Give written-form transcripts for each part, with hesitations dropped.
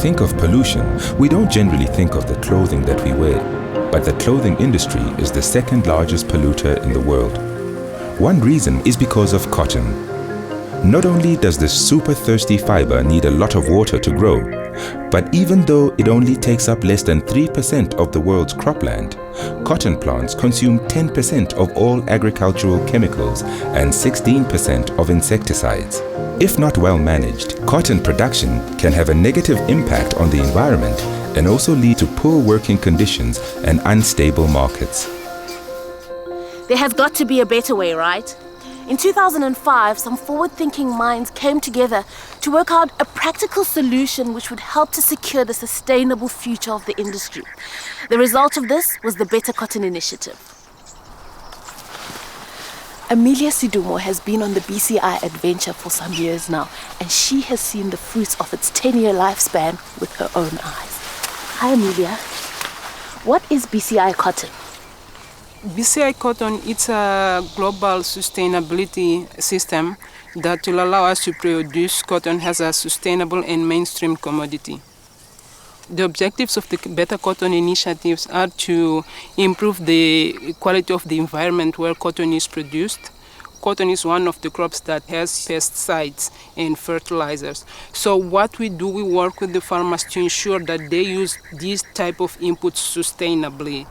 think of pollution, we don't generally think of the clothing that we wear, but the clothing industry is the second largest polluter in the world. One reason is because of cotton. Not only does this super thirsty fiber need a lot of water to grow, but even though it only takes up less than 3% of the world's cropland, cotton plants consume 10% of all agricultural chemicals and 16% of insecticides. If not well managed, cotton production can have a negative impact on the environment and also lead to poor working conditions and unstable markets. There has got to be a better way, right? In 2005, some forward-thinking minds came together to work out a practical solution which would help to secure the sustainable future of the industry. The result of this was the Better Cotton Initiative. Amelia Sidumo has been on the BCI adventure for some years now, and she has seen the fruits of its 10-year lifespan with her own eyes. Hi, Amelia. What is BCI Cotton? BCI Cotton, it's a global sustainability system that will allow us to produce cotton as a sustainable and mainstream commodity. The objectives of the Better Cotton initiatives are to improve the quality of the environment where cotton is produced. Cotton is one of the crops that has pesticides and fertilizers. So what we do, we work with the farmers to ensure that they use these type of inputs sustainably.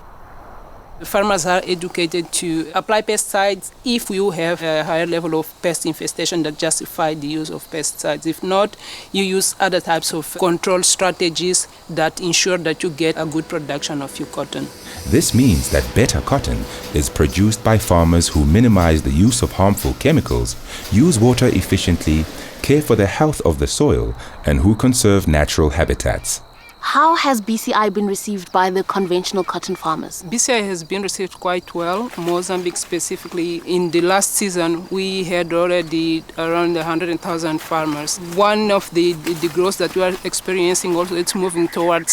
The farmers are educated to apply pesticides if you have a higher level of pest infestation that justify the use of pesticides. If not, you use other types of control strategies that ensure that you get a good production of your cotton. This means that better cotton is produced by farmers who minimize the use of harmful chemicals, use water efficiently, care for the health of the soil, and who conserve natural habitats. How has BCI been received by the conventional cotton farmers? BCI has been received quite well. Mozambique specifically, in the last season, we had already around 100,000 farmers. One of the growth that we are experiencing also, it's moving towards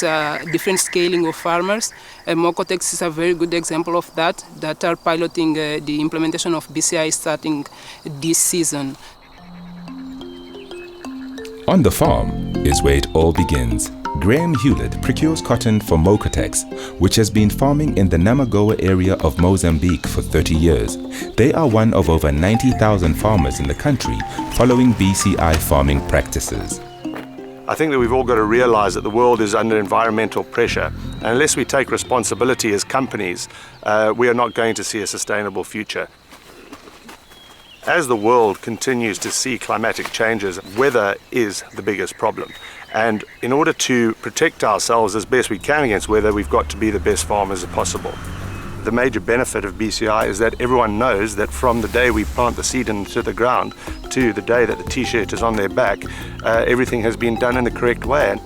different scaling of farmers. Mokotex is a very good example of that are piloting the implementation of BCI starting this season. On the farm is where it all begins. Graham Hewlett procures cotton for Mokotex, which has been farming in the Namagoa area of Mozambique for 30 years. They are one of over 90,000 farmers in the country following BCI farming practices. I think that we've all got to realize that the world is under environmental pressure. And unless we take responsibility as companies, we are not going to see a sustainable future. As the world continues to see climatic changes, weather is the biggest problem. And in order to protect ourselves as best we can against weather, we've got to be the best farmers possible. The major benefit of BCI is that everyone knows that from the day we plant the seed into the ground to the day that the t-shirt is on their back, everything has been done in the correct way.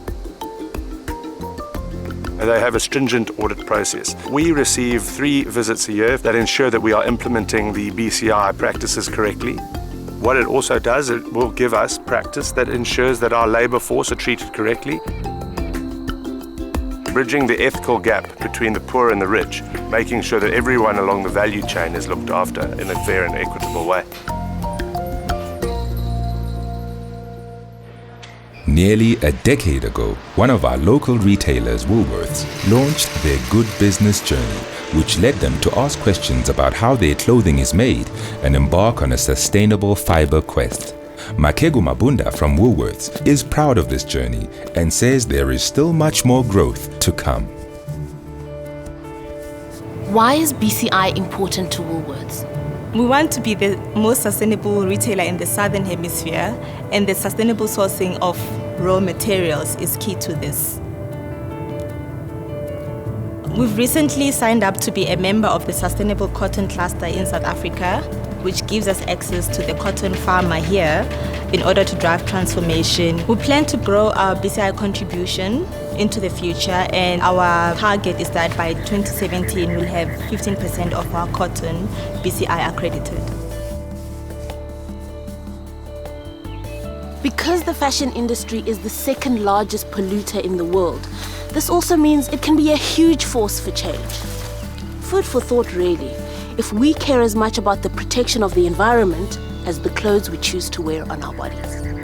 They have a stringent audit process. We receive 3 visits a year that ensure that we are implementing the BCI practices correctly. What it also does, it will give us practice that ensures that our labour force are treated correctly, bridging the ethical gap between the poor and the rich, making sure that everyone along the value chain is looked after in a fair and equitable way. Nearly a decade ago, one of our local retailers, Woolworths, launched their Good Business Journey, which led them to ask questions about how their clothing is made and embark on a sustainable fibre quest. Makegu Mabunda from Woolworths is proud of this journey and says there is still much more growth to come. Why is BCI important to Woolworths? We want to be the most sustainable retailer in the Southern Hemisphere, and the sustainable sourcing of raw materials is key to this. We've recently signed up to be a member of the Sustainable Cotton Cluster in South Africa, which gives us access to the cotton farmer here in order to drive transformation. We plan to grow our BCI contribution into the future, and our target is that by 2017 we'll have 15% of our cotton BCI accredited. Because the fashion industry is the second largest polluter in the world, this also means it can be a huge force for change. Food for thought, really, if we care as much about the protection of the environment as the clothes we choose to wear on our bodies.